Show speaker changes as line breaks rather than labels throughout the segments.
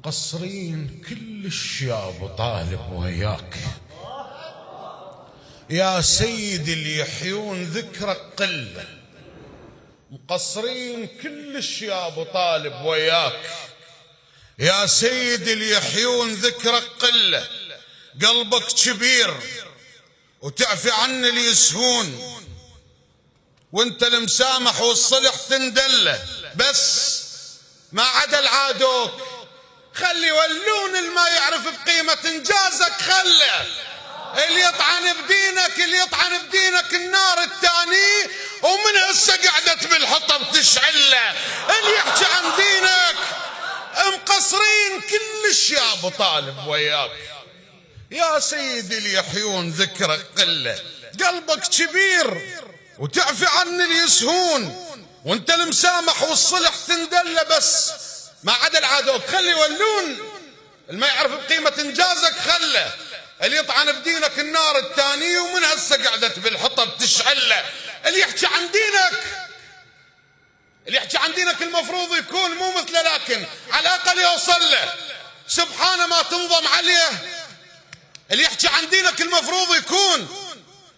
مقصرين كلش يا ابو طالب وياك، يا سيدي اللي يحيون ذكرك قله. مقصرين كلش يا ابو طالب وياك، يا سيدي اللي يحيون ذكرك قله. قلبك كبير وتعفي عن اللي يسهون، وانت المسامح والصلح تندله، بس ما عدا العادوك خلي يولون الما يعرف بقيمة انجازك. خله اللي يطعن بدينك، اللي يطعن بدينك النار التاني، ومن هسه قعدت بالحطب تشعله. اللي يحكي عن دينك مقصرين كلش يا ابو طالب وياك، يا سيدي اللي يحيون ذكرك قله. قلبك كبير وتعفي عن اللي يسهون، وانت المسامح والصلح تندله، بس ما عدا العادوك خلي يولون اللي ما يعرف بقيمة انجازك. خله اللي يطعن بدينك النار التاني، ومن هسه قعدت بالحطب تشعله. اللي يحكي عن دينك، اللي يحكي عن دينك المفروض يكون مو مثله، لكن على الاقل يوصل له سبحانه ما تنظم عليه. اللي يحكي عن دينك المفروض يكون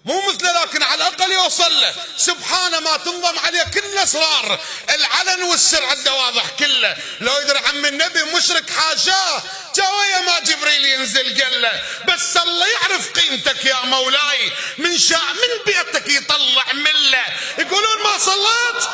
مو مثله، لكن على الاقل يوصل له سبحانه ما تنظم عليه كل اسرار العلن والسر عنده واضح كله. لو يدري عم النبي مشرك حاشاه، جاويه ما جبريل ينزل قال له، بس الله يعرف قيمتك يا مولاي، من شاء من بيتك يطلع مله. يقولون ما صليت،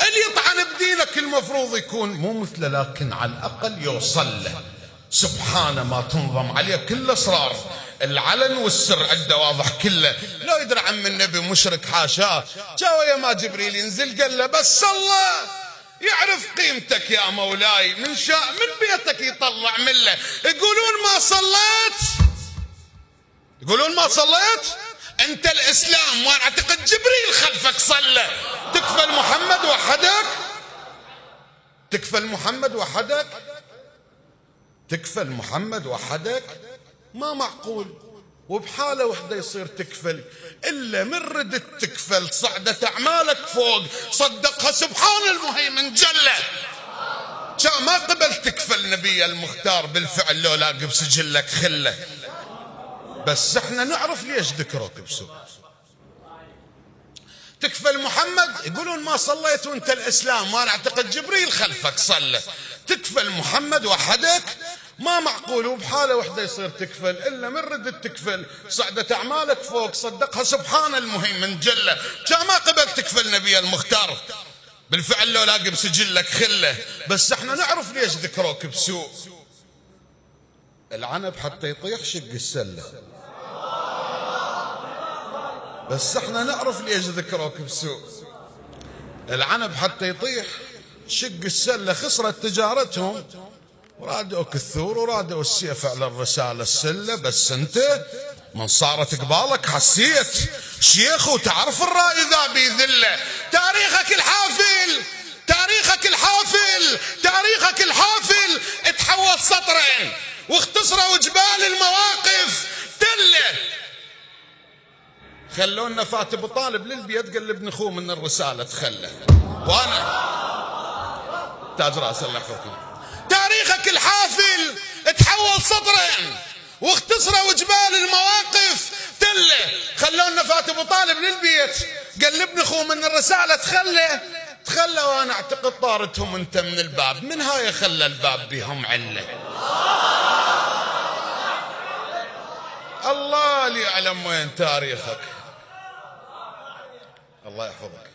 اللي يطعن بدينك المفروض يكون مو مثله، لكن على الاقل يوصل له سبحانه ما تنظم عليه كل اسرار العلن والسر عنده واضح كله. لو يدري عم النبي مشرك حاشاه، جاويه ما جبريل ينزل قال له، بس الله يعرف قيمتك يا مولاي، من شاء من بيتك يطلع مله. يقولون ما صليت، يقولون ما صليت، انت الاسلام وانا اعتقد جبريل خلفك صلى. تكفل محمد وحدك، تكفل محمد وحدك، تكفل محمد وحدك؟ ما معقول. وبحالة وحدة يصير تكفل، إلا من ردت تكفل صعدت أعمالك فوق، صدقها سبحان المهيمن جله. ما قبل تكفل نبي المختار بالفعل لو لاقي بسجلك خله، بس احنا نعرف ليش ذكروك بسوء. تكفل محمد، يقولون ما صليت وانت الاسلام وانا اعتقد جبريل خلفك صلى. تكفل محمد وحدك؟ ما معقول. وبحاله وحده يصير تكفل، الا من ردت تكفل صعدت اعمالك فوق، صدقها سبحان المهيمن جله. ما قبل تكفل نبي المختار بالفعل لو لاقي بسجلك خله، بس احنا نعرف ليش ذكروك بسوء. العنب حتى يطيح شق السله، بس احنا نعرف ليش ذكروك بسوء. العنب حتى يطيح شق السله، خسرت تجارتهم ورادوك الثور ورادوا السيف على الرسالة السلة، بس انت من صارت قبالك حسيت شيخ وتعرف الرأي ذا بيذله. تاريخك الحافل، تاريخك الحافل، تاريخك الحافل اتحول سطرين واختصروا جبال المواقف تله. خلونا فات ابو طالب للبيت قال لابن اخوه من الرسالة تخلى، وانا تاج راس الله يحفظكم. تاريخك الحافل تحول سطرين واختصروا جبال المواقف تله. خلونا فات ابو طالب للبيت قال لابن اخوه من الرسالة تخلى، وانا اعتقد طارتهم انت من الباب، من هاي خلى الباب بهم عله. الله اللي يعلم وين تاريخك، الله يحفظك.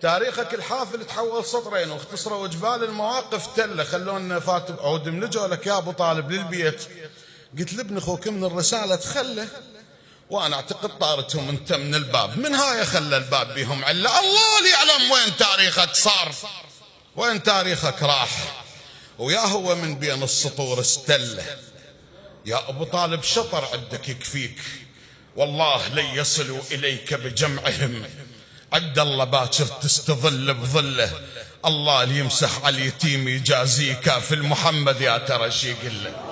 تاريخك الحافل تحول سطرين واختصروا جبال المواقف تله. خلونا فات عود ملجوا لك يا ابو طالب للبيت، قلت لابن اخوك من الرسالة تخلى، وانا اعتقد طارتهم انت من الباب، من هاي خلى الباب بهم عله. الله اللي يعلم وين تاريخك صار، وين تاريخك راح، ويا هو من بين السطور استله. يا ابو طالب شطر عندك يكفيك، والله لن يصلوا اليك بجمعهم، عد الله باكر تستظل بظله. الله اللي يمسح على اليتيم يجازيك، في المحمد يا ترى شي قله.